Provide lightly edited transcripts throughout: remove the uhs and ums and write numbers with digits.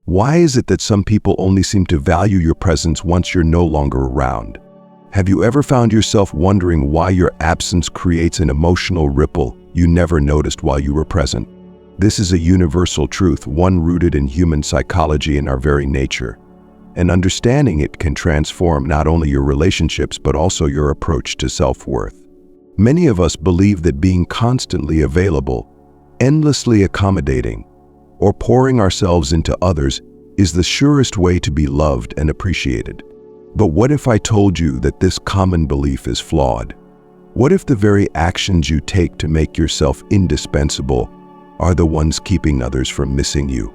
Why is it that some people only seem to value your presence once you're no longer around? Have you ever found yourself wondering why your absence creates an emotional ripple you never noticed while you were present? This is a universal truth, one rooted in human psychology and our very nature. And understanding it can transform not only your relationships but also your approach to self-worth. Many of us believe that being constantly available, endlessly accommodating, or pouring ourselves into others is the surest way to be loved and appreciated. But what if I told you that this common belief is flawed? What if the very actions you take to make yourself indispensable are the ones keeping others from missing you?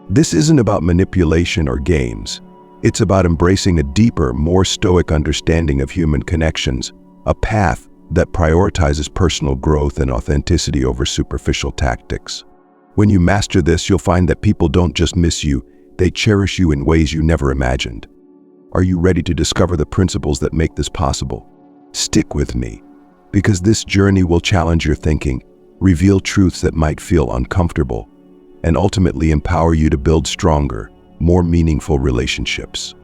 This isn't about manipulation or games. It's about embracing a deeper, more stoic understanding of human connections, a path that prioritizes personal growth and authenticity over superficial tactics. When you master this, you'll find that people don't just miss you, they cherish you in ways you never imagined. Are you ready to discover the principles that make this possible? Stick with me, because this journey will challenge your thinking, reveal truths that might feel uncomfortable, and ultimately empower you to build stronger, more meaningful relationships.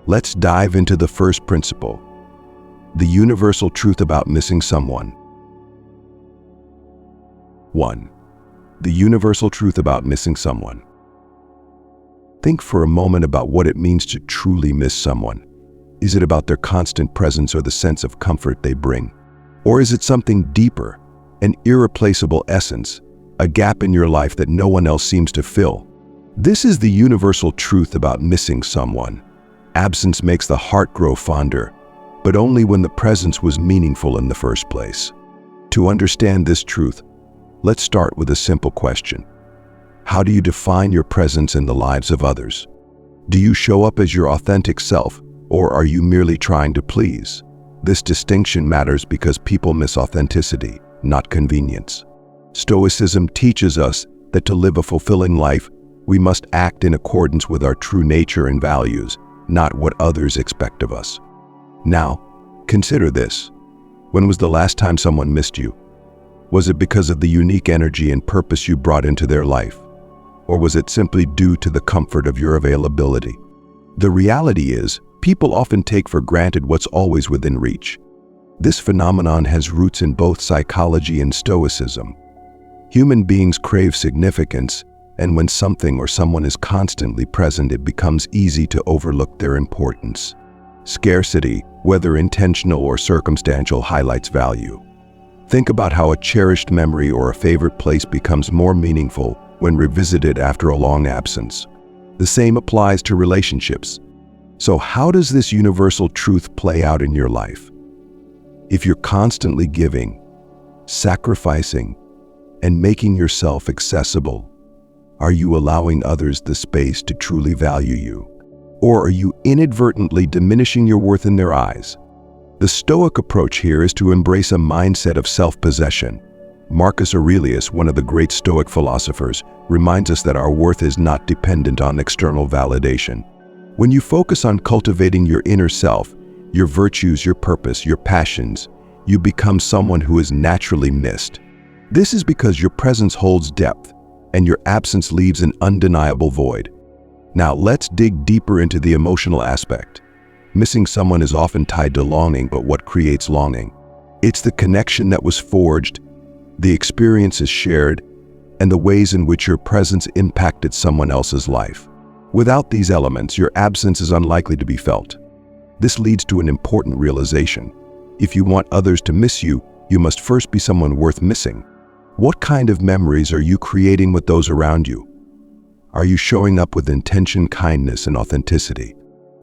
Let's dive into the first principle, the universal truth about missing someone. 1. The universal truth about missing someone. Think for a moment about what it means to truly miss someone. Is it about their constant presence or the sense of comfort they bring? Or is it something deeper, an irreplaceable essence, a gap in your life that no one else seems to fill? This is the universal truth about missing someone. Absence makes the heart grow fonder, but only when the presence was meaningful in the first place. To understand this truth, let's start with a simple question. How do you define your presence in the lives of others? Do you show up as your authentic self, or are you merely trying to please? This distinction matters because people miss authenticity, not convenience. Stoicism teaches us that to live a fulfilling life, we must act in accordance with our true nature and values, not what others expect of us. Now, consider this. When was the last time someone missed you? Was it because of the unique energy and purpose you brought into their life? Or was it simply due to the comfort of your availability? The reality is, people often take for granted what's always within reach. This phenomenon has roots in both psychology and stoicism. Human beings crave significance, and when something or someone is constantly present, it becomes easy to overlook their importance. Scarcity, whether intentional or circumstantial, highlights value. Think about how a cherished memory or a favorite place becomes more meaningful when revisited after a long absence. The same applies to relationships. So how does this universal truth play out in your life? If you're constantly giving, sacrificing, and making yourself accessible, are you allowing others the space to truly value you? Or are you inadvertently diminishing your worth in their eyes? The Stoic approach here is to embrace a mindset of self-possession. Marcus Aurelius, one of the great Stoic philosophers, reminds us that our worth is not dependent on external validation. When you focus on cultivating your inner self, your virtues, your purpose, your passions, you become someone who is naturally missed. This is because your presence holds depth, and your absence leaves an undeniable void. Now let's dig deeper into the emotional aspect. Missing someone is often tied to longing, but what creates longing? It's the connection that was forged, the experiences shared, and the ways in which your presence impacted someone else's life. Without these elements, your absence is unlikely to be felt. This leads to an important realization. If you want others to miss you, you must first be someone worth missing. What kind of memories are you creating with those around you? Are you showing up with intention, kindness, and authenticity?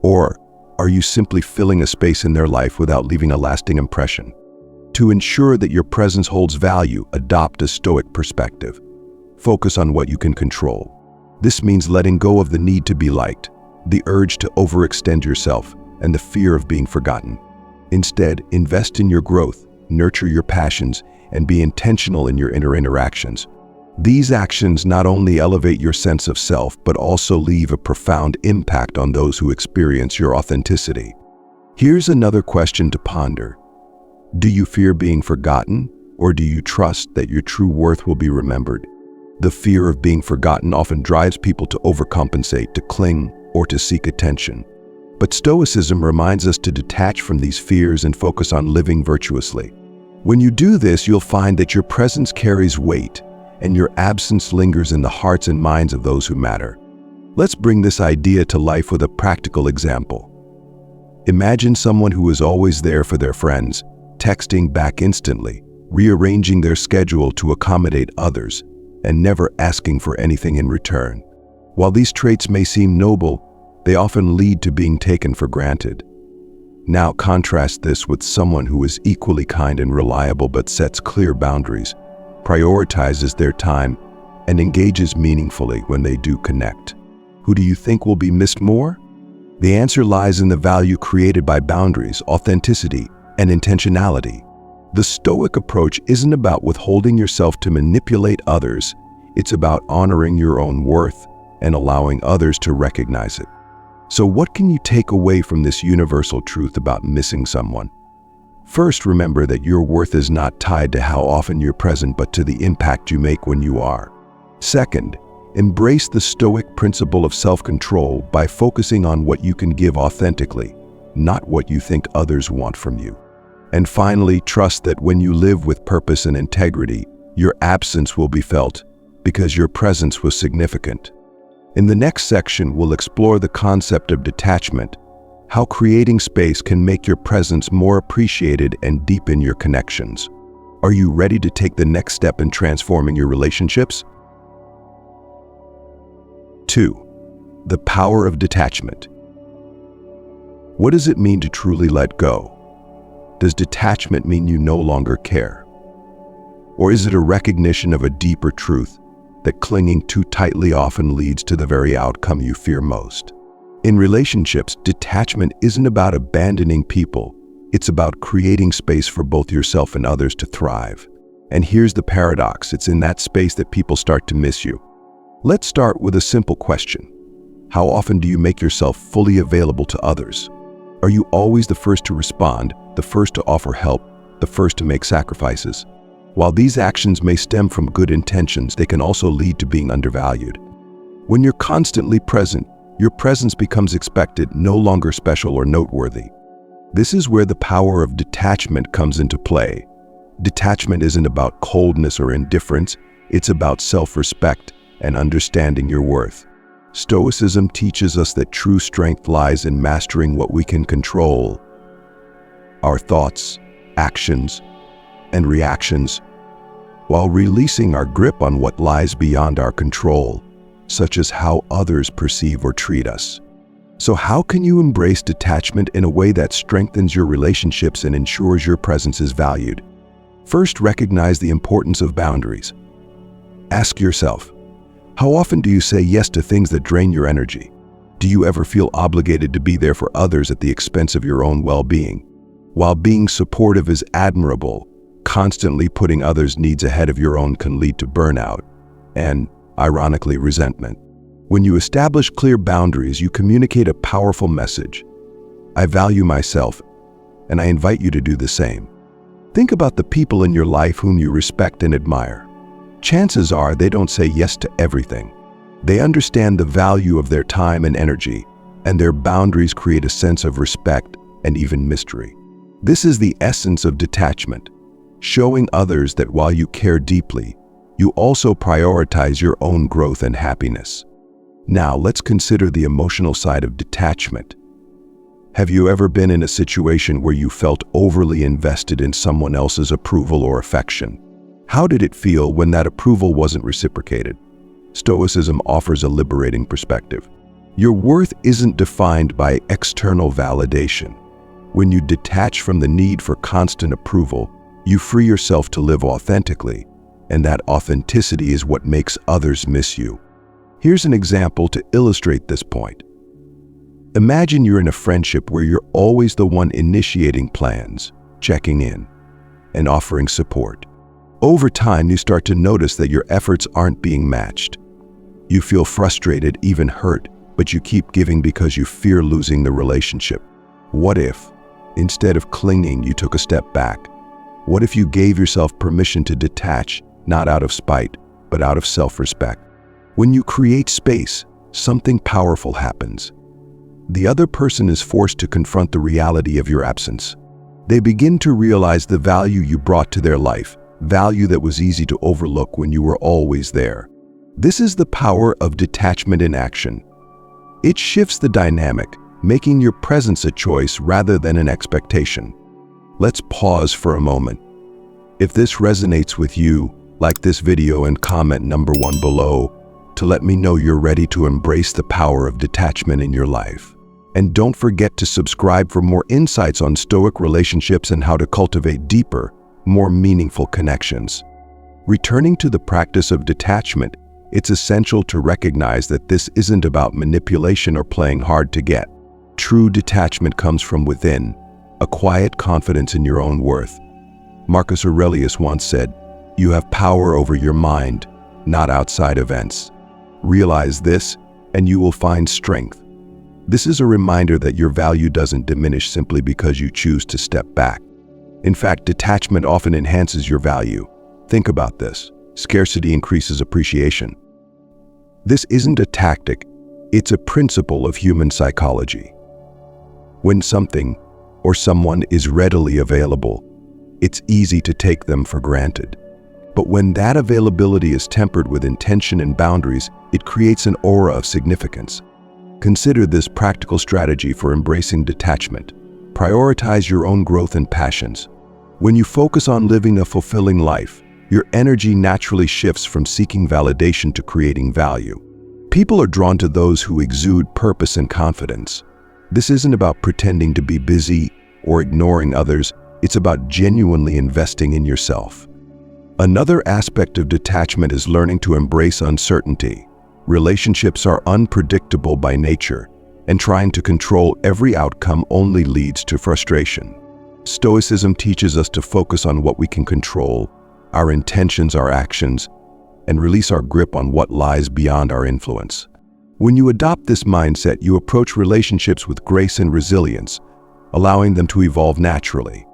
Or are you simply filling a space in their life without leaving a lasting impression? To ensure that your presence holds value, adopt a Stoic perspective. Focus on what you can control. This means letting go of the need to be liked, the urge to overextend yourself, and the fear of being forgotten. Instead, invest in your growth, nurture your passions, and be intentional in your inner interactions. These actions not only elevate your sense of self, but also leave a profound impact on those who experience your authenticity. Here's another question to ponder. Do you fear being forgotten, or do you trust that your true worth will be remembered? The fear of being forgotten often drives people to overcompensate, to cling, or to seek attention. But Stoicism reminds us to detach from these fears and focus on living virtuously. When you do this, you'll find that your presence carries weight, and your absence lingers in the hearts and minds of those who matter. Let's bring this idea to life with a practical example. Imagine someone who is always there for their friends, texting back instantly, rearranging their schedule to accommodate others, and never asking for anything in return. While these traits may seem noble, they often lead to being taken for granted. Now contrast this with someone who is equally kind and reliable but sets clear boundaries, prioritizes their time, and engages meaningfully when they do connect. Who do you think will be missed more? The answer lies in the value created by boundaries, authenticity, and intentionality. The Stoic approach isn't about withholding yourself to manipulate others. It's about honoring your own worth and allowing others to recognize it. So what can you take away from this universal truth about missing someone? First, remember that your worth is not tied to how often you're present, but to the impact you make when you are. Second, embrace the Stoic principle of self-control by focusing on what you can give authentically, not what you think others want from you. And finally, trust that when you live with purpose and integrity, your absence will be felt because your presence was significant. In the next section, we'll explore the concept of detachment, how creating space can make your presence more appreciated and deepen your connections. Are you ready to take the next step in transforming your relationships? 2. The power of detachment. What does it mean to truly let go? Does detachment mean you no longer care? Or is it a recognition of a deeper truth that clinging too tightly often leads to the very outcome you fear most? In relationships, detachment isn't about abandoning people. It's about creating space for both yourself and others to thrive. And here's the paradox: it's in that space that people start to miss you. Let's start with a simple question. How often do you make yourself fully available to others? Are you always the first to respond, the first to offer help, the first to make sacrifices? While these actions may stem from good intentions, they can also lead to being undervalued. When you're constantly present, your presence becomes expected, no longer special or noteworthy. This is where the power of detachment comes into play. Detachment isn't about coldness or indifference, it's about self-respect and understanding your worth. Stoicism teaches us that true strength lies in mastering what we can control: our thoughts, actions, and reactions, while releasing our grip on what lies beyond our control, such as how others perceive or treat us. So how can you embrace detachment in a way that strengthens your relationships and ensures your presence is valued? First, recognize the importance of boundaries. Ask yourself, how often do you say yes to things that drain your energy? Do you ever feel obligated to be there for others at the expense of your own well-being? While being supportive is admirable, constantly putting others' needs ahead of your own can lead to burnout and, ironically, resentment. When you establish clear boundaries, you communicate a powerful message. I value myself, and I invite you to do the same. Think about the people in your life whom you respect and admire. Chances are they don't say yes to everything. They understand the value of their time and energy, and their boundaries create a sense of respect and even mystery. This is the essence of detachment, showing others that while you care deeply, you also prioritize your own growth and happiness. Now, let's consider the emotional side of detachment. Have you ever been in a situation where you felt overly invested in someone else's approval or affection? How did it feel when that approval wasn't reciprocated? Stoicism offers a liberating perspective. Your worth isn't defined by external validation. When you detach from the need for constant approval, you free yourself to live authentically, and that authenticity is what makes others miss you. Here's an example to illustrate this point. Imagine you're in a friendship where you're always the one initiating plans, checking in, and offering support. Over time, you start to notice that your efforts aren't being matched. You feel frustrated, even hurt, but you keep giving because you fear losing the relationship. What if, instead of clinging, you took a step back? What if you gave yourself permission to detach, not out of spite, but out of self-respect. When you create space, something powerful happens. The other person is forced to confront the reality of your absence. They begin to realize the value you brought to their life, value that was easy to overlook when you were always there. This is the power of detachment in action. It shifts the dynamic, making your presence a choice rather than an expectation. Let's pause for a moment. If this resonates with you, like this video and comment number 1 below to let me know you're ready to embrace the power of detachment in your life. And don't forget to subscribe for more insights on Stoic relationships and how to cultivate deeper, more meaningful connections. Returning to the practice of detachment, it's essential to recognize that this isn't about manipulation or playing hard to get. True detachment comes from within, a quiet confidence in your own worth. Marcus Aurelius once said, "You have power over your mind, not outside events." Realize this, and you will find strength. This is a reminder that your value doesn't diminish simply because you choose to step back. In fact, detachment often enhances your value. Think about this. Scarcity increases appreciation. This isn't a tactic, it's a principle of human psychology. When something or someone is readily available, it's easy to take them for granted. But when that availability is tempered with intention and boundaries, it creates an aura of significance. Consider this practical strategy for embracing detachment. Prioritize your own growth and passions. When you focus on living a fulfilling life, your energy naturally shifts from seeking validation to creating value. People are drawn to those who exude purpose and confidence. This isn't about pretending to be busy or ignoring others, it's about genuinely investing in yourself. Another aspect of detachment is learning to embrace uncertainty. Relationships are unpredictable by nature, and trying to control every outcome only leads to frustration. Stoicism teaches us to focus on what we can control, our intentions, our actions, and release our grip on what lies beyond our influence. When you adopt this mindset, you approach relationships with grace and resilience, allowing them to evolve naturally.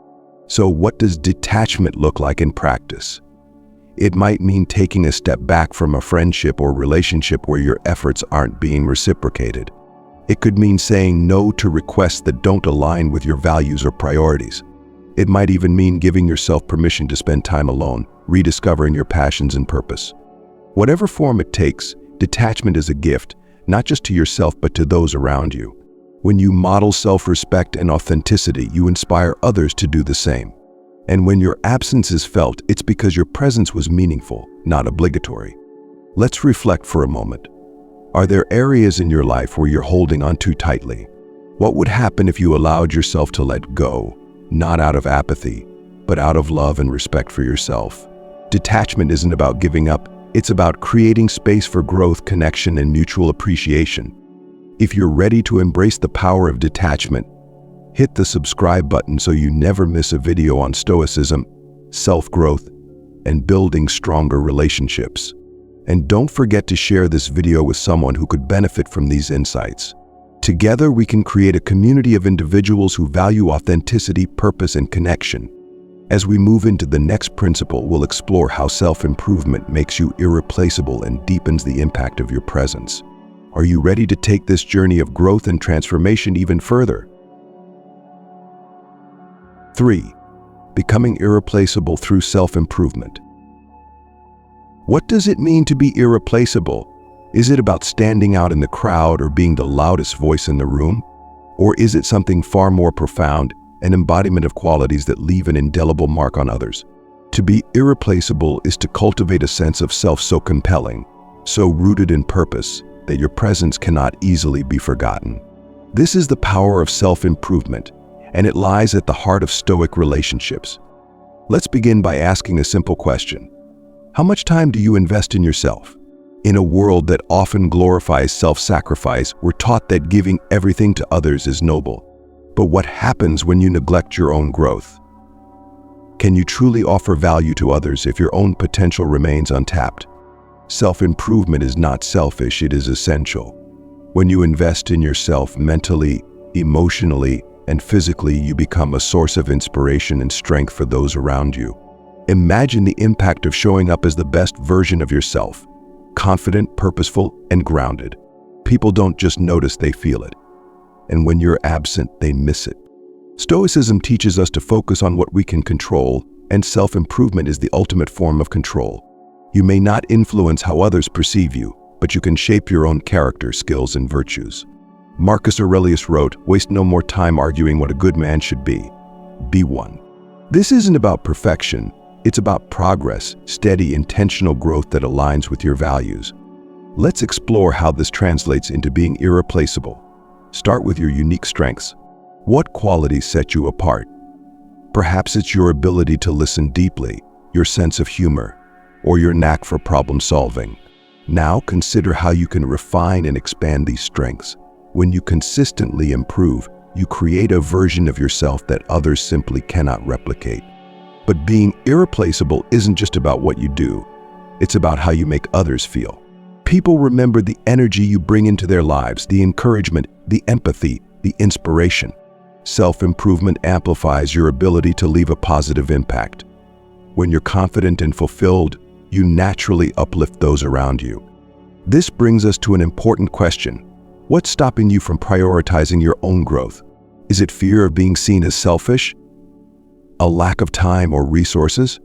So what does detachment look like in practice? It might mean taking a step back from a friendship or relationship where your efforts aren't being reciprocated. It could mean saying no to requests that don't align with your values or priorities. It might even mean giving yourself permission to spend time alone, rediscovering your passions and purpose. Whatever form it takes, detachment is a gift, not just to yourself but to those around you. When you model self-respect and authenticity, you inspire others to do the same. And when your absence is felt, it's because your presence was meaningful, not obligatory. Let's reflect for a moment. Are there areas in your life where you're holding on too tightly? What would happen if you allowed yourself to let go, not out of apathy, but out of love and respect for yourself? Detachment isn't about giving up, it's about creating space for growth, connection, and mutual appreciation. If you're ready to embrace the power of detachment, hit the subscribe button so you never miss a video on stoicism, self-growth, and building stronger relationships. And don't forget to share this video with someone who could benefit from these insights. Together, we can create a community of individuals who value authenticity, purpose, and connection. As we move into the next principle, we'll explore how self-improvement makes you irreplaceable and deepens the impact of your presence. Are you ready to take this journey of growth and transformation even further? 3. Becoming irreplaceable through self-improvement. What does it mean to be irreplaceable? Is it about standing out in the crowd or being the loudest voice in the room? Or is it something far more profound, an embodiment of qualities that leave an indelible mark on others? To be irreplaceable is to cultivate a sense of self so compelling, so rooted in purpose, that your presence cannot easily be forgotten. This is the power of self-improvement, and it lies at the heart of Stoic relationships. Let's begin by asking a simple question. How much time do you invest in yourself? In a world that often glorifies self-sacrifice, we're taught that giving everything to others is noble. But what happens when you neglect your own growth? Can you truly offer value to others if your own potential remains untapped? Self-improvement is not selfish, it is essential. When you invest in yourself mentally, emotionally, and physically, you become a source of inspiration and strength for those around you. Imagine the impact of showing up as the best version of yourself, confident, purposeful, and grounded. People don't just notice, they feel it. And when you're absent, they miss it. Stoicism teaches us to focus on what we can control, and self-improvement is the ultimate form of control. You may not influence how others perceive you, but you can shape your own character, skills, and virtues. Marcus Aurelius wrote, "Waste no more time arguing what a good man should be. Be one." This isn't about perfection. It's about progress, steady, intentional growth that aligns with your values. Let's explore how this translates into being irreplaceable. Start with your unique strengths. What qualities set you apart? Perhaps it's your ability to listen deeply, your sense of humor, or your knack for problem solving. Now consider how you can refine and expand these strengths. When you consistently improve, you create a version of yourself that others simply cannot replicate. But being irreplaceable isn't just about what you do. It's about how you make others feel. People remember the energy you bring into their lives, the encouragement, the empathy, the inspiration. Self-improvement amplifies your ability to leave a positive impact. When you're confident and fulfilled, you naturally uplift those around you. This brings us to an important question. What's stopping you from prioritizing your own growth? Is it fear of being seen as selfish? A lack of time or resources?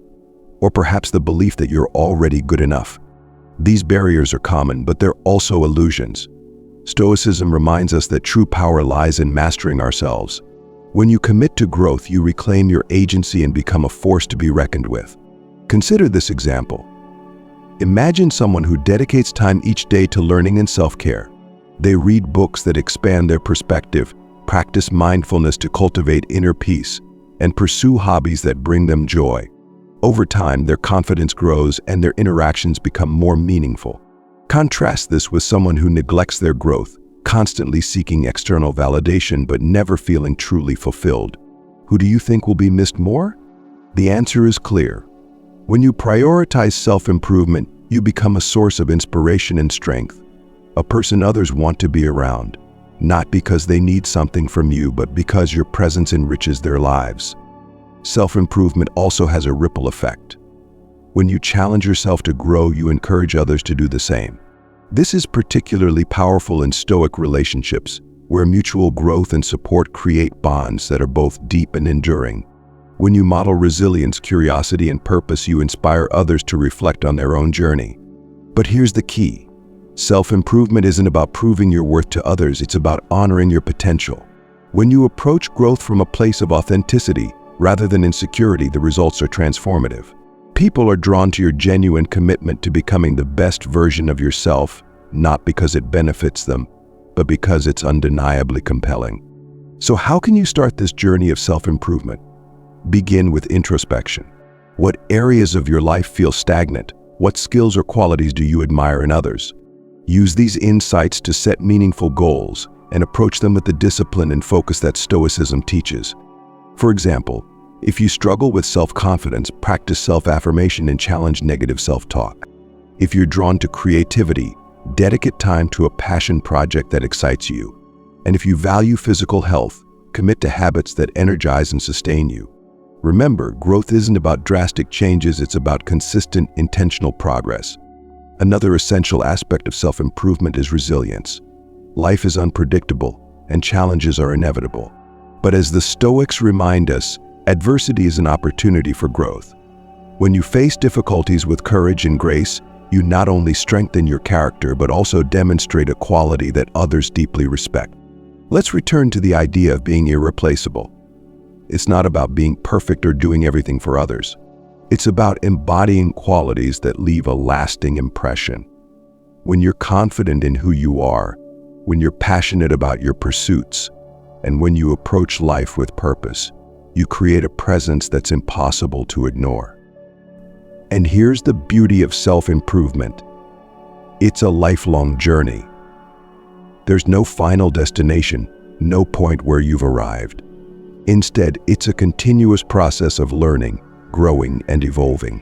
Or perhaps the belief that you're already good enough? These barriers are common, but they're also illusions. Stoicism reminds us that true power lies in mastering ourselves. When you commit to growth, you reclaim your agency and become a force to be reckoned with. Consider this example. Imagine someone who dedicates time each day to learning and self-care. They read books that expand their perspective, practice mindfulness to cultivate inner peace, and pursue hobbies that bring them joy. Over time, their confidence grows and their interactions become more meaningful. Contrast this with someone who neglects their growth, constantly seeking external validation but never feeling truly fulfilled. Who do you think will be missed more? The answer is clear. When you prioritize self-improvement, you become a source of inspiration and strength, a person others want to be around. Not because they need something from you, but because your presence enriches their lives. Self-improvement also has a ripple effect. When you challenge yourself to grow, you encourage others to do the same. This is particularly powerful in Stoic relationships, where mutual growth and support create bonds that are both deep and enduring. When you model resilience, curiosity, and purpose, you inspire others to reflect on their own journey. But here's the key. Self-improvement isn't about proving your worth to others, it's about honoring your potential. When you approach growth from a place of authenticity, rather than insecurity, the results are transformative. People are drawn to your genuine commitment to becoming the best version of yourself, not because it benefits them, but because it's undeniably compelling. So how can you start this journey of self-improvement? Begin with introspection. What areas of your life feel stagnant? What skills or qualities do you admire in others? Use these insights to set meaningful goals and approach them with the discipline and focus that Stoicism teaches. For example, if you struggle with self-confidence, practice self-affirmation and challenge negative self-talk. If you're drawn to creativity, dedicate time to a passion project that excites you. And if you value physical health, commit to habits that energize and sustain you. Remember, growth isn't about drastic changes, it's about consistent, intentional progress. Another essential aspect of self-improvement is resilience. Life is unpredictable, and challenges are inevitable. But as the Stoics remind us, adversity is an opportunity for growth. When you face difficulties with courage and grace, you not only strengthen your character, but also demonstrate a quality that others deeply respect. Let's return to the idea of being irreplaceable. It's not about being perfect or doing everything for others. It's about embodying qualities that leave a lasting impression. When you're confident in who you are, when you're passionate about your pursuits, and when you approach life with purpose, you create a presence that's impossible to ignore. And here's the beauty of self-improvement. It's a lifelong journey. There's no final destination, no point where you've arrived. Instead, it's a continuous process of learning, growing, and evolving.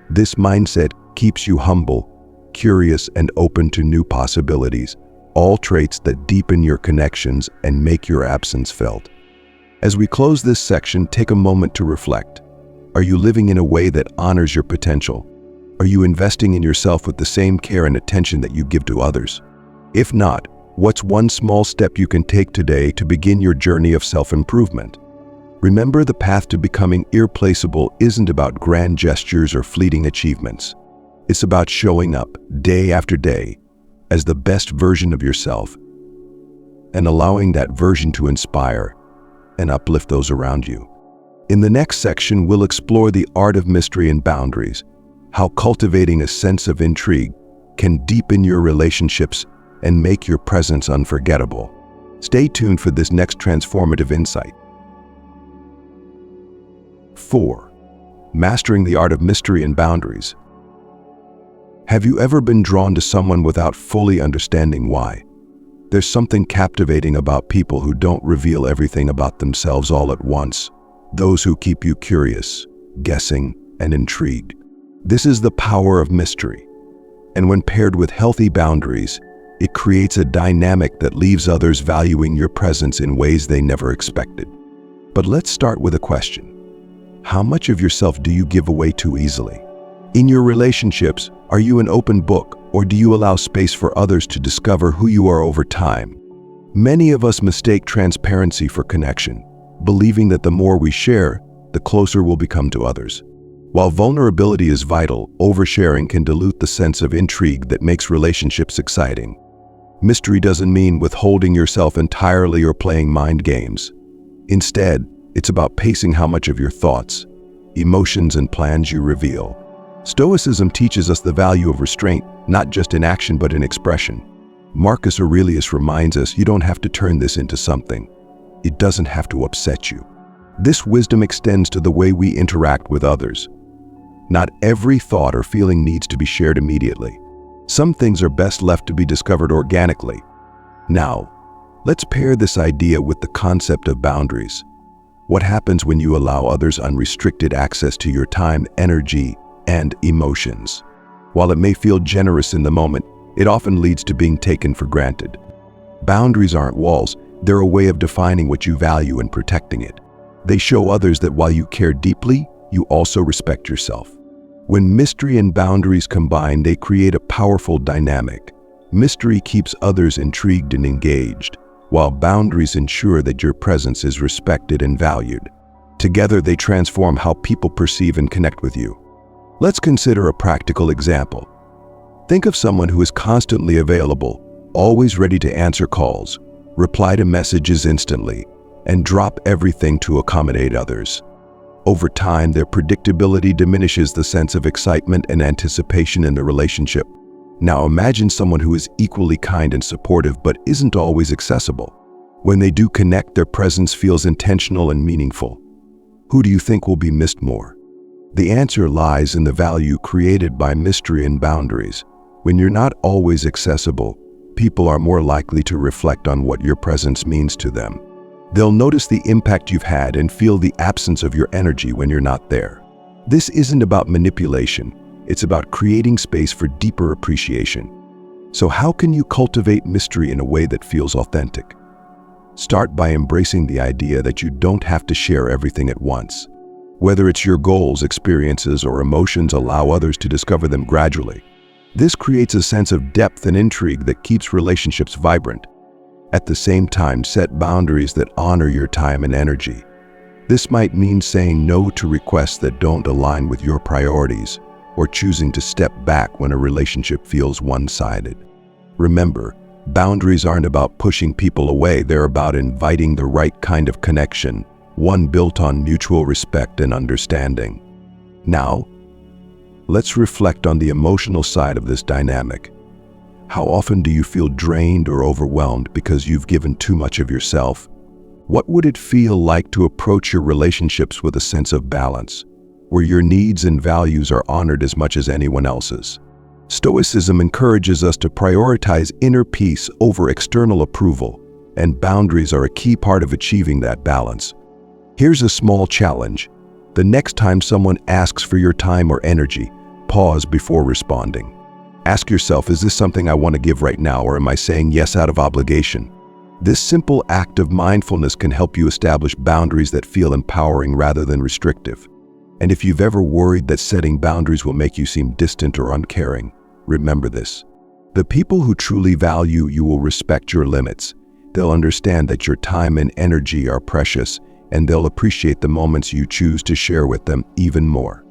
This mindset keeps you humble, curious, and open to new possibilities, all traits that deepen your connections and make your absence felt. As we close this section, take a moment to reflect. Are you living in a way that honors your potential? Are you investing in yourself with the same care and attention that you give to others? If not, what's one small step you can take today to begin your journey of self-improvement? Remember, the path to becoming irreplaceable isn't about grand gestures or fleeting achievements. It's about showing up day after day as the best version of yourself and allowing that version to inspire and uplift those around you. In the next section, we'll explore the art of mystery and boundaries, how cultivating a sense of intrigue can deepen your relationships and make your presence unforgettable. Stay tuned for this next transformative insight. 4. Mastering the art of mystery and boundaries. Have you ever been drawn to someone without fully understanding why? There's something captivating about people who don't reveal everything about themselves all at once. Those who keep you curious, guessing, and intrigued. This is the power of mystery. And when paired with healthy boundaries, it creates a dynamic that leaves others valuing your presence in ways they never expected. But let's start with a question. How much of yourself do you give away too easily? In your relationships, are you an open book, or do you allow space for others to discover who you are over time? Many of us mistake transparency for connection, believing that the more we share, the closer we'll become to others. While vulnerability is vital, oversharing can dilute the sense of intrigue that makes relationships exciting. Mystery doesn't mean withholding yourself entirely or playing mind games. Instead, it's about pacing how much of your thoughts, emotions, and plans you reveal. Stoicism teaches us the value of restraint, not just in action but in expression. Marcus Aurelius reminds us you don't have to turn this into something. It doesn't have to upset you. This wisdom extends to the way we interact with others. Not every thought or feeling needs to be shared immediately. Some things are best left to be discovered organically. Now, let's pair this idea with the concept of boundaries. What happens when you allow others unrestricted access to your time, energy, and emotions? While it may feel generous in the moment, it often leads to being taken for granted. Boundaries aren't walls, they're a way of defining what you value and protecting it. They show others that while you care deeply, you also respect yourself. When mystery and boundaries combine, they create a powerful dynamic. Mystery keeps others intrigued and engaged, while boundaries ensure that your presence is respected and valued. Together, they transform how people perceive and connect with you. Let's consider a practical example. Think of someone who is constantly available, always ready to answer calls, reply to messages instantly, and drop everything to accommodate others. Over time, their predictability diminishes the sense of excitement and anticipation in the relationship. Now imagine someone who is equally kind and supportive but isn't always accessible. When they do connect, their presence feels intentional and meaningful. Who do you think will be missed more? The answer lies in the value created by mystery and boundaries. When you're not always accessible, people are more likely to reflect on what your presence means to them. They'll notice the impact you've had and feel the absence of your energy when you're not there. This isn't about manipulation, it's about creating space for deeper appreciation. So how can you cultivate mystery in a way that feels authentic? Start by embracing the idea that you don't have to share everything at once. Whether it's your goals, experiences, or emotions, allow others to discover them gradually. This creates a sense of depth and intrigue that keeps relationships vibrant. At the same time, set boundaries that honor your time and energy. This might mean saying no to requests that don't align with your priorities, or choosing to step back when a relationship feels one-sided. Remember, boundaries aren't about pushing people away, they're about inviting the right kind of connection, one built on mutual respect and understanding. Now, let's reflect on the emotional side of this dynamic. How often do you feel drained or overwhelmed because you've given too much of yourself? What would it feel like to approach your relationships with a sense of balance, where your needs and values are honored as much as anyone else's? Stoicism encourages us to prioritize inner peace over external approval, and boundaries are a key part of achieving that balance. Here's a small challenge. The next time someone asks for your time or energy, pause before responding. Ask yourself, is this something I want to give right now, or am I saying yes out of obligation? This simple act of mindfulness can help you establish boundaries that feel empowering rather than restrictive. And if you've ever worried that setting boundaries will make you seem distant or uncaring, remember this. The people who truly value you will respect your limits. They'll understand that your time and energy are precious, and they'll appreciate the moments you choose to share with them even more.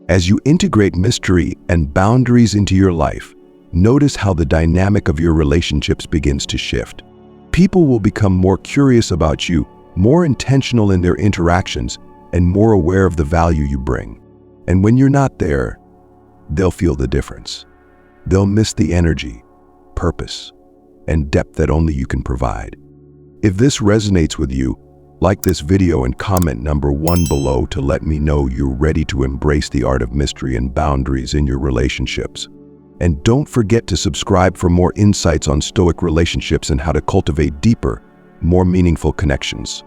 As you integrate mystery and boundaries into your life, notice how the dynamic of your relationships begins to shift. People will become more curious about you, more intentional in their interactions, and more aware of the value you bring. And when you're not there, they'll feel the difference. They'll miss the energy, purpose, and depth that only you can provide. If this resonates with you, like this video and comment number 1 below to let me know you're ready to embrace the art of mystery and boundaries in your relationships. And don't forget to subscribe for more insights on Stoic relationships and how to cultivate deeper, more meaningful connections.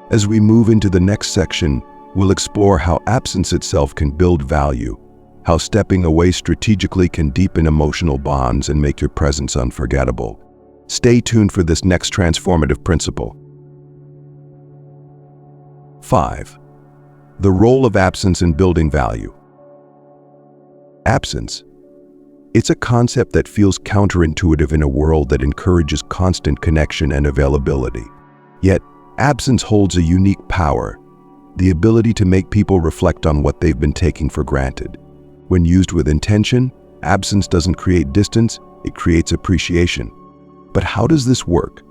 As we move into the next section, we'll explore how absence itself can build value, how stepping away strategically can deepen emotional bonds and make your presence unforgettable. Stay tuned for this next transformative principle. 5. The role of absence in building value. Absence. It's a concept that feels counterintuitive in a world that encourages constant connection and availability. Yet, absence holds a unique power, the ability to make people reflect on what they've been taking for granted. When used with intention, absence doesn't create distance, it creates appreciation. But how does this work?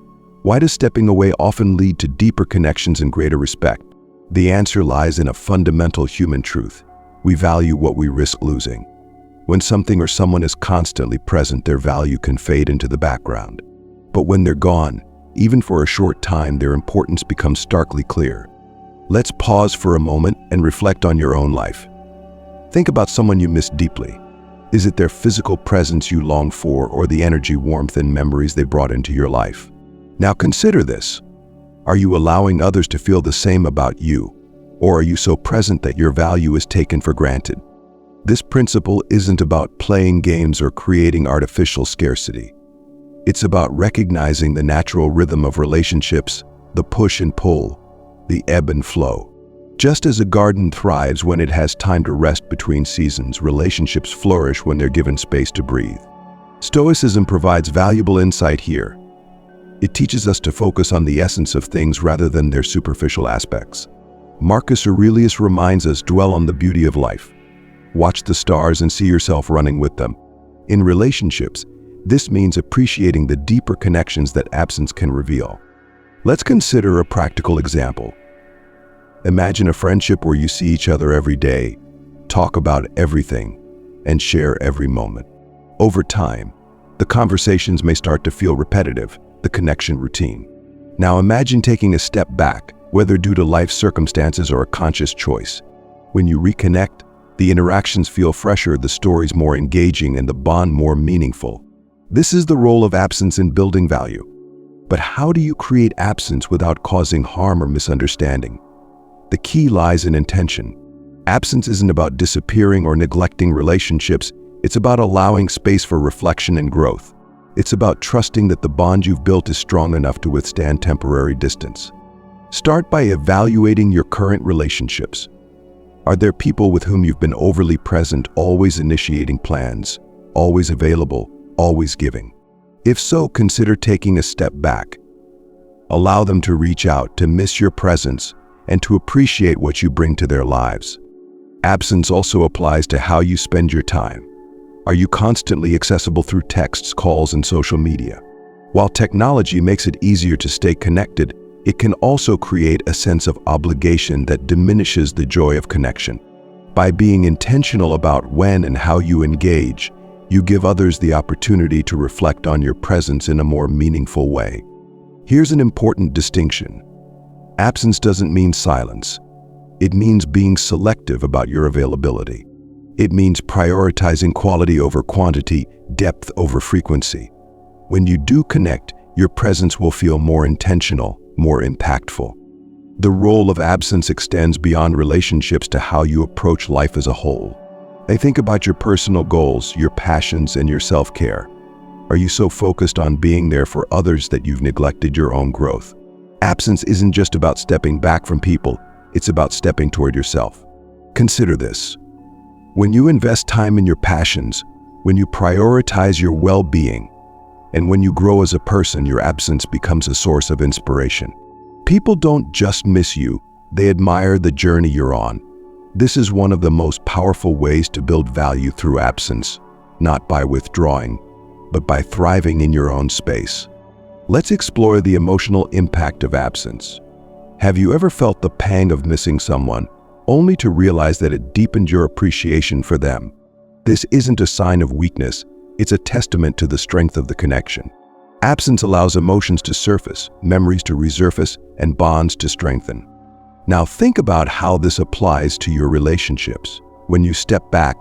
Why does stepping away often lead to deeper connections and greater respect? The answer lies in a fundamental human truth. We value what we risk losing. When something or someone is constantly present, their value can fade into the background. But when they're gone, even for a short time, their importance becomes starkly clear. Let's pause for a moment and reflect on your own life. Think about someone you miss deeply. Is it their physical presence you long for, or the energy, warmth, and memories they brought into your life? Now consider this. Are you allowing others to feel the same about you? Or are you so present that your value is taken for granted? This principle isn't about playing games or creating artificial scarcity. It's about recognizing the natural rhythm of relationships, the push and pull, the ebb and flow. Just as a garden thrives when it has time to rest between seasons, relationships flourish when they're given space to breathe. Stoicism provides valuable insight here. It teaches us to focus on the essence of things rather than their superficial aspects. Marcus Aurelius reminds us, dwell on the beauty of life. Watch the stars and see yourself running with them. In relationships, this means appreciating the deeper connections that absence can reveal. Let's consider a practical example. Imagine a friendship where you see each other every day, talk about everything, and share every moment. Over time, the conversations may start to feel repetitive, the connection routine. Now imagine taking a step back, whether due to life circumstances or a conscious choice. When you reconnect, the interactions feel fresher, the stories more engaging, and the bond more meaningful. This is the role of absence in building value. But how do you create absence without causing harm or misunderstanding? The key lies in intention. Absence isn't about disappearing or neglecting relationships. It's about allowing space for reflection and growth. It's about trusting that the bond you've built is strong enough to withstand temporary distance. Start by evaluating your current relationships. Are there people with whom you've been overly present, always initiating plans, always available, always giving? If so, consider taking a step back. Allow them to reach out, to miss your presence, and to appreciate what you bring to their lives. Absence also applies to how you spend your time. Are you constantly accessible through texts, calls, and social media? While technology makes it easier to stay connected, it can also create a sense of obligation that diminishes the joy of connection. By being intentional about when and how you engage, you give others the opportunity to reflect on your presence in a more meaningful way. Here's an important distinction. Absence doesn't mean silence. It means being selective about your availability. It means prioritizing quality over quantity, depth over frequency. When you do connect, your presence will feel more intentional, more impactful. The role of absence extends beyond relationships to how you approach life as a whole. Think about your personal goals, your passions, and your self-care. Are you so focused on being there for others that you've neglected your own growth? Absence isn't just about stepping back from people, it's about stepping toward yourself. Consider this. When you invest time in your passions, when you prioritize your well-being, and when you grow as a person, your absence becomes a source of inspiration. People don't just miss you, they admire the journey you're on. This is one of the most powerful ways to build value through absence, not by withdrawing, but by thriving in your own space. Let's explore the emotional impact of absence. Have you ever felt the pang of missing someone, only to realize that it deepened your appreciation for them? This isn't a sign of weakness, it's a testament to the strength of the connection. Absence allows emotions to surface, memories to resurface, and bonds to strengthen. Now think about how this applies to your relationships. When you step back,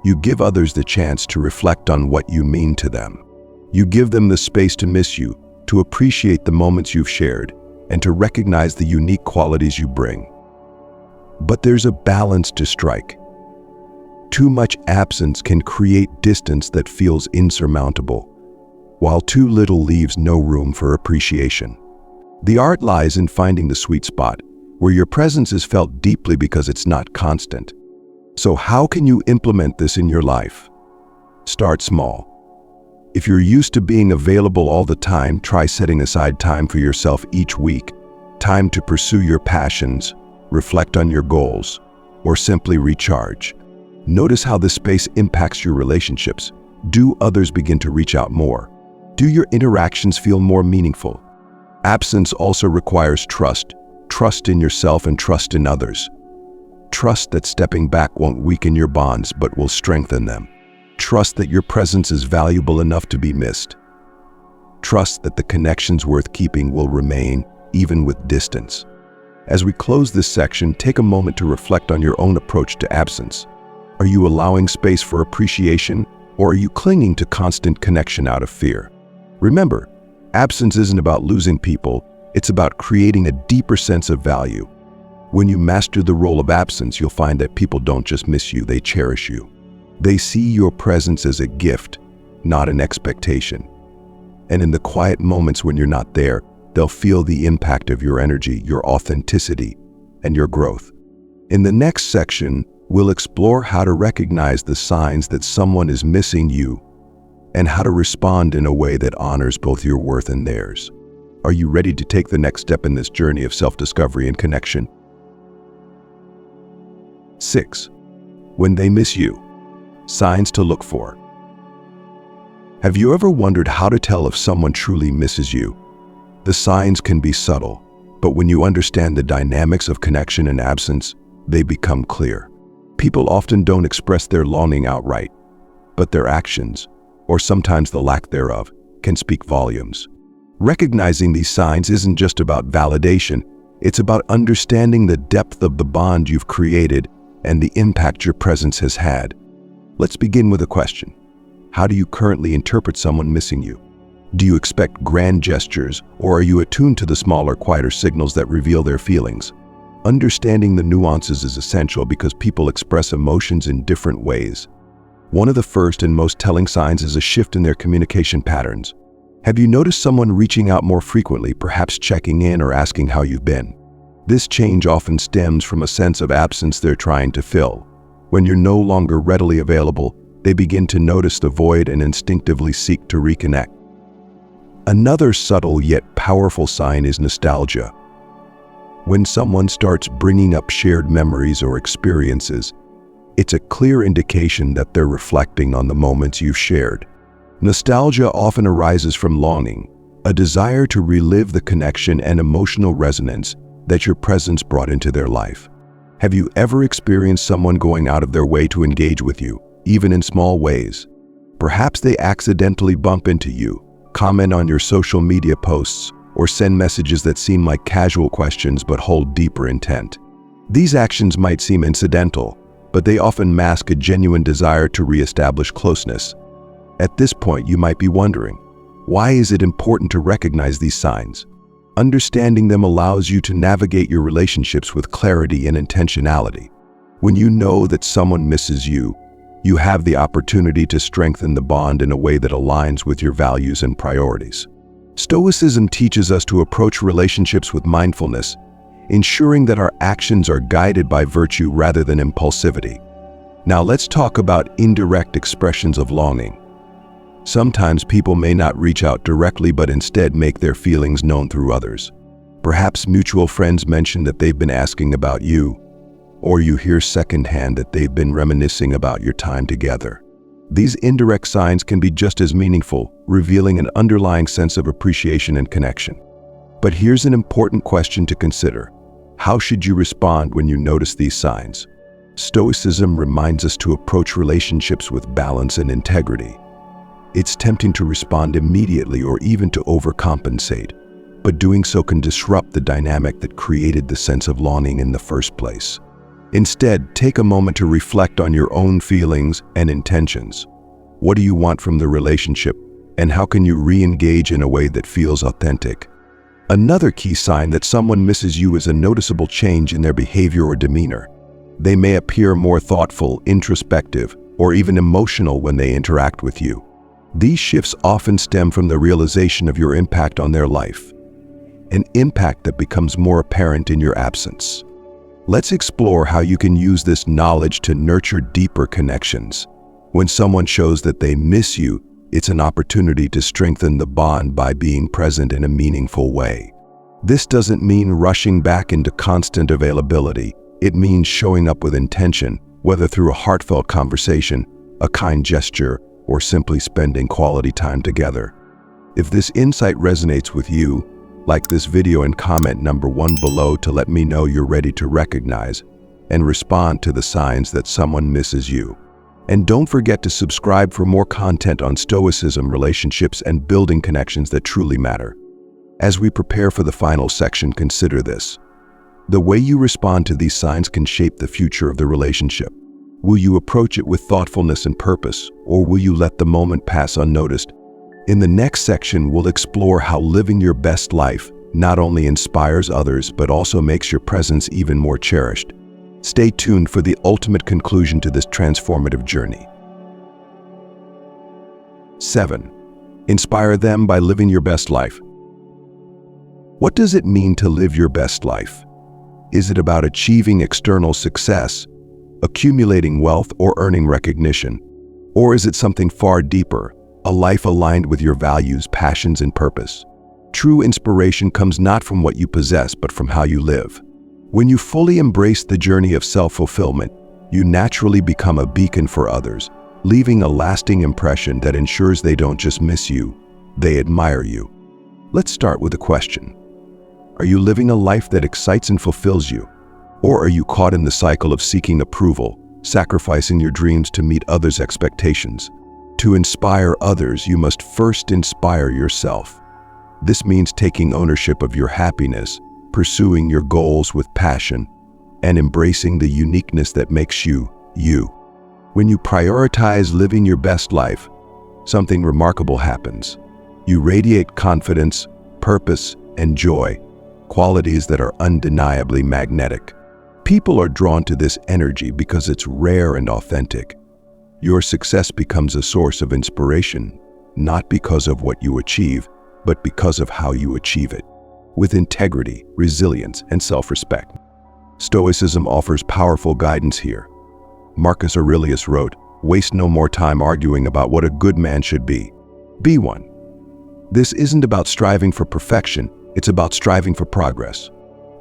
you give others the chance to reflect on what you mean to them. You give them the space to miss you, to appreciate the moments you've shared, and to recognize the unique qualities you bring. But there's a balance to strike. Too much absence can create distance that feels insurmountable, while too little leaves no room for appreciation. The art lies in finding the sweet spot, where your presence is felt deeply because it's not constant. So how can you implement this in your life? Start small. If you're used to being available all the time, try setting aside time for yourself each week, time to pursue your passions, reflect on your goals, or simply recharge. Notice how this space impacts your relationships. Do others begin to reach out more? Do your interactions feel more meaningful? Absence also requires trust. Trust in yourself and trust in others. Trust that stepping back won't weaken your bonds but will strengthen them. Trust that your presence is valuable enough to be missed. Trust that the connections worth keeping will remain, even with distance. As we close this section, take a moment to reflect on your own approach to absence. Are you allowing space for appreciation, or are you clinging to constant connection out of fear? Remember, absence isn't about losing people, it's about creating a deeper sense of value. When you master the role of absence, you'll find that people don't just miss you, they cherish you. They see your presence as a gift, not an expectation. And in the quiet moments when you're not there, they'll feel the impact of your energy, your authenticity, and your growth. In the next section, we'll explore how to recognize the signs that someone is missing you and how to respond in a way that honors both your worth and theirs. Are you ready to take the next step in this journey of self-discovery and connection? 6. When they miss you. Signs to look for. Have you ever wondered how to tell if someone truly misses you? The signs can be subtle, but when you understand the dynamics of connection and absence, they become clear. People often don't express their longing outright, but their actions, or sometimes the lack thereof, can speak volumes. Recognizing these signs isn't just about validation, it's about understanding the depth of the bond you've created and the impact your presence has had. Let's begin with a question. How do you currently interpret someone missing you? Do you expect grand gestures, or are you attuned to the smaller, quieter signals that reveal their feelings? Understanding the nuances is essential because people express emotions in different ways. One of the first and most telling signs is a shift in their communication patterns. Have you noticed someone reaching out more frequently, perhaps checking in or asking how you've been? This change often stems from a sense of absence they're trying to fill. When you're no longer readily available, they begin to notice the void and instinctively seek to reconnect. Another subtle yet powerful sign is nostalgia. When someone starts bringing up shared memories or experiences, it's a clear indication that they're reflecting on the moments you've shared. Nostalgia often arises from longing, a desire to relive the connection and emotional resonance that your presence brought into their life. Have you ever experienced someone going out of their way to engage with you, even in small ways? Perhaps they accidentally bump into you, comment on your social media posts, or send messages that seem like casual questions but hold deeper intent. These actions might seem incidental, but they often mask a genuine desire to reestablish closeness. At this point, you might be wondering, why is it important to recognize these signs? Understanding them allows you to navigate your relationships with clarity and intentionality. When you know that someone misses you, you have the opportunity to strengthen the bond in a way that aligns with your values and priorities. Stoicism teaches us to approach relationships with mindfulness. ensuring that our actions are guided by virtue rather than impulsivity. Now let's talk about indirect expressions of longing. Sometimes people may not reach out directly but instead make their feelings known through others. Perhaps mutual friends mention that they've been asking about you, or you hear secondhand that they've been reminiscing about your time together. These indirect signs can be just as meaningful, revealing an underlying sense of appreciation and connection. But here's an important question to consider. How should you respond when you notice these signs? Stoicism reminds us to approach relationships with balance and integrity. It's tempting to respond immediately or even to overcompensate, but doing so can disrupt the dynamic that created the sense of longing in the first place. Instead, take a moment to reflect on your own feelings and intentions. What do you want from the relationship, and how can you re-engage in a way that feels authentic? Another key sign that someone misses you is a noticeable change in their behavior or demeanor. They may appear more thoughtful, introspective, or even emotional when they interact with you. These shifts often stem from the realization of your impact on their life, an impact that becomes more apparent in your absence. Let's explore how you can use this knowledge to nurture deeper connections. When someone shows that they miss you, it's an opportunity to strengthen the bond by being present in a meaningful way. This doesn't mean rushing back into constant availability. It means showing up with intention, whether through a heartfelt conversation, a kind gesture, or simply spending quality time together. If this insight resonates with you, like this video and comment number 1 below to let me know you're ready to recognize and respond to the signs that someone misses you. And don't forget to subscribe for more content on Stoicism, relationships, and building connections that truly matter. As we prepare for the final section, consider this. The way you respond to these signs can shape the future of the relationship. Will you approach it with thoughtfulness and purpose, or will you let the moment pass unnoticed? In the next section, we'll explore how living your best life not only inspires others, but also makes your presence even more cherished. Stay tuned for the ultimate conclusion to this transformative journey. 7. Inspire them by living your best life. What does it mean to live your best life? Is it about achieving external success, accumulating wealth, or earning recognition? Or is it something far deeper, a life aligned with your values, passions, and purpose? True inspiration comes not from what you possess, but from how you live. When you fully embrace the journey of self-fulfillment, you naturally become a beacon for others, leaving a lasting impression that ensures they don't just miss you, they admire you. Let's start with a question. Are you living a life that excites and fulfills you? Or are you caught in the cycle of seeking approval, sacrificing your dreams to meet others' expectations? To inspire others, you must first inspire yourself. This means taking ownership of your happiness, pursuing your goals with passion, and embracing the uniqueness that makes you, you. When you prioritize living your best life, something remarkable happens. You radiate confidence, purpose, and joy, qualities that are undeniably magnetic. People are drawn to this energy because it's rare and authentic. Your success becomes a source of inspiration, not because of what you achieve, but because of how you achieve it, with integrity, resilience, and self-respect. Stoicism offers powerful guidance here. Marcus Aurelius wrote, "Waste no more time arguing about what a good man should be. Be one." This isn't about striving for perfection, it's about striving for progress.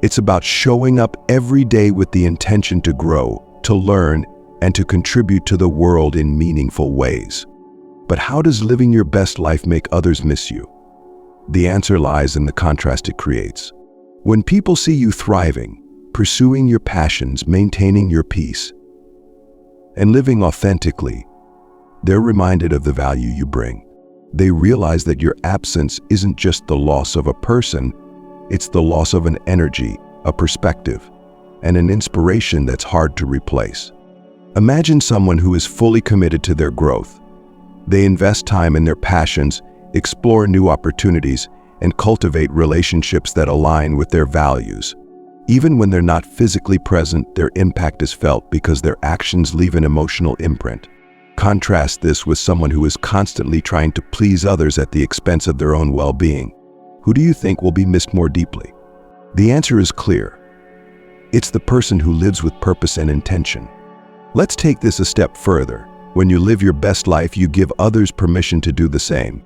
It's about showing up every day with the intention to grow, to learn, and to contribute to the world in meaningful ways. But how does living your best life make others miss you? The answer lies in the contrast it creates. When people see you thriving, pursuing your passions, maintaining your peace, and living authentically, they're reminded of the value you bring. They realize that your absence isn't just the loss of a person, it's the loss of an energy, a perspective, and an inspiration that's hard to replace. Imagine someone who is fully committed to their growth. They invest time in their passions, explore new opportunities, and cultivate relationships that align with their values. Even when they're not physically present, their impact is felt because their actions leave an emotional imprint. Contrast this with someone who is constantly trying to please others at the expense of their own well-being. Who do you think will be missed more deeply? The answer is clear. It's the person who lives with purpose and intention. Let's take this a step further. When you live your best life, you give others permission to do the same.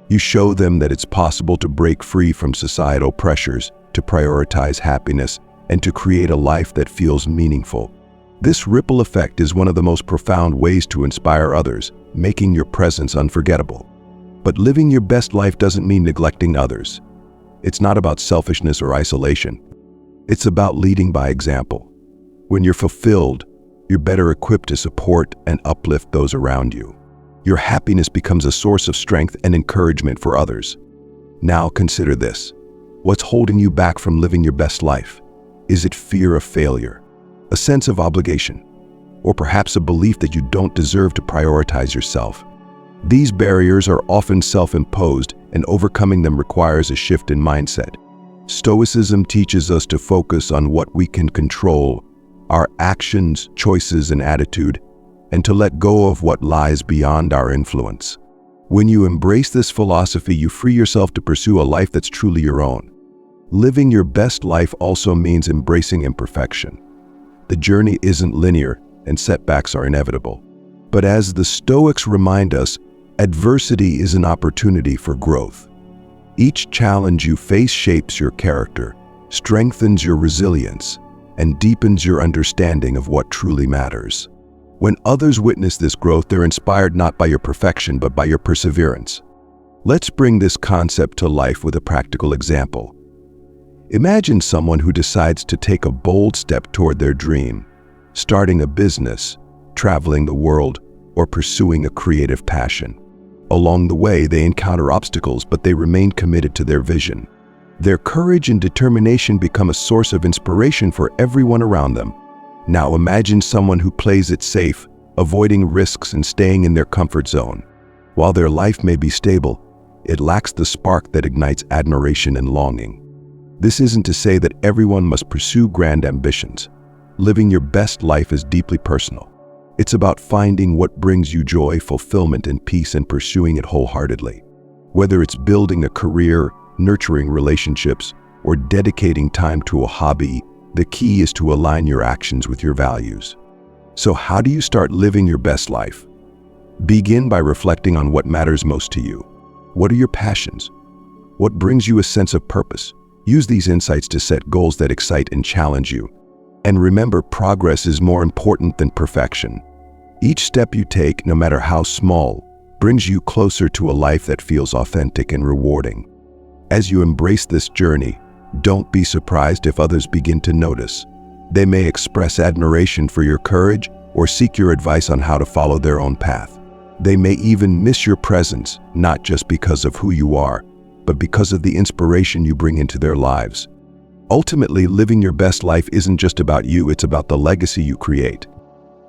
You show them that it's possible to break free from societal pressures, to prioritize happiness, and to create a life that feels meaningful. This ripple effect is one of the most profound ways to inspire others, making your presence unforgettable. But living your best life doesn't mean neglecting others. It's not about selfishness or isolation. It's about leading by example. When you're fulfilled, you're better equipped to support and uplift those around you. Your happiness becomes a source of strength and encouragement for others. Now consider this. What's holding you back from living your best life? Is it fear of failure, a sense of obligation, or perhaps a belief that you don't deserve to prioritize yourself? These barriers are often self-imposed, and overcoming them requires a shift in mindset. Stoicism teaches us to focus on what we can control, our actions, choices, and attitude, and to let go of what lies beyond our influence. When you embrace this philosophy, you free yourself to pursue a life that's truly your own. Living your best life also means embracing imperfection. The journey isn't linear, and setbacks are inevitable. But as the Stoics remind us, adversity is an opportunity for growth. Each challenge you face shapes your character, strengthens your resilience, and deepens your understanding of what truly matters. When others witness this growth, they're inspired not by your perfection, but by your perseverance. Let's bring this concept to life with a practical example. Imagine someone who decides to take a bold step toward their dream, starting a business, traveling the world, or pursuing a creative passion. Along the way, they encounter obstacles, but they remain committed to their vision. Their courage and determination become a source of inspiration for everyone around them. Now imagine someone who plays it safe, avoiding risks and staying in their comfort zone. While their life may be stable, it lacks the spark that ignites admiration and longing. This isn't to say that everyone must pursue grand ambitions. Living your best life is deeply personal. It's about finding what brings you joy, fulfillment, and peace, and pursuing it wholeheartedly. Whether it's building a career, nurturing relationships, or dedicating time to a hobby, the key is to align your actions with your values. So how do you start living your best life? Begin by reflecting on what matters most to you. What are your passions? What brings you a sense of purpose? Use these insights to set goals that excite and challenge you. And remember, progress is more important than perfection. Each step you take, no matter how small, brings you closer to a life that feels authentic and rewarding. As you embrace this journey, don't be surprised if others begin to notice. They may express admiration for your courage or seek your advice on how to follow their own path. They may even miss your presence, not just because of who you are, but because of the inspiration you bring into their lives. Ultimately, living your best life isn't just about you, it's about the legacy you create.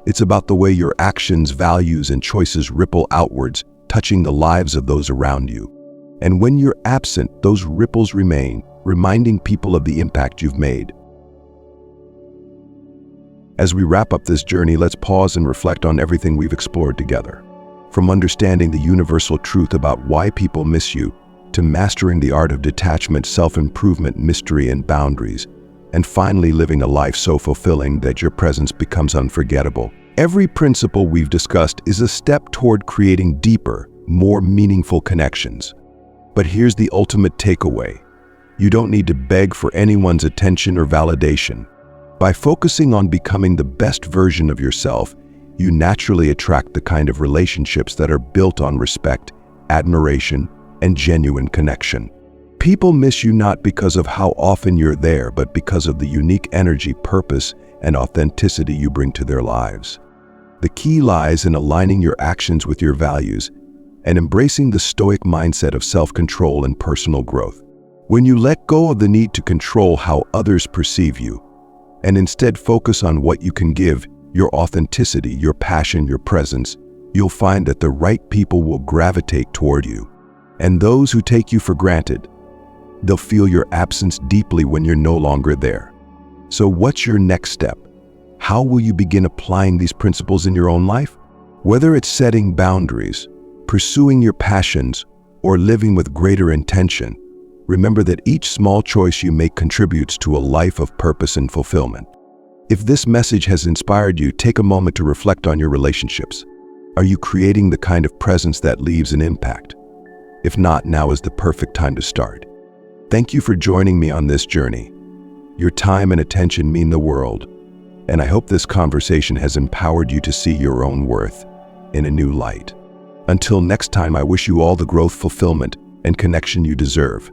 It's about the way your actions, values, and choices ripple outwards, touching the lives of those around you. And when you're absent, those ripples remain, reminding people of the impact you've made. As we wrap up this journey, let's pause and reflect on everything we've explored together. From understanding the universal truth about why people miss you, to mastering the art of detachment, self-improvement, mystery, and boundaries, and finally living a life so fulfilling that your presence becomes unforgettable. Every principle we've discussed is a step toward creating deeper, more meaningful connections. But here's the ultimate takeaway. You don't need to beg for anyone's attention or validation. By focusing on becoming the best version of yourself, you naturally attract the kind of relationships that are built on respect, admiration, and genuine connection. People miss you not because of how often you're there, but because of the unique energy, purpose, and authenticity you bring to their lives. The key lies in aligning your actions with your values and embracing the Stoic mindset of self-control and personal growth. When you let go of the need to control how others perceive you, and instead focus on what you can give, your authenticity, your passion, your presence, you'll find that the right people will gravitate toward you. And those who take you for granted, they'll feel your absence deeply when you're no longer there. So what's your next step? How will you begin applying these principles in your own life? Whether it's setting boundaries, pursuing your passions, or living with greater intention, remember that each small choice you make contributes to a life of purpose and fulfillment. If this message has inspired you, take a moment to reflect on your relationships. Are you creating the kind of presence that leaves an impact? If not, now is the perfect time to start. Thank you for joining me on this journey. Your time and attention mean the world, and I hope this conversation has empowered you to see your own worth in a new light. Until next time, I wish you all the growth, fulfillment, and connection you deserve.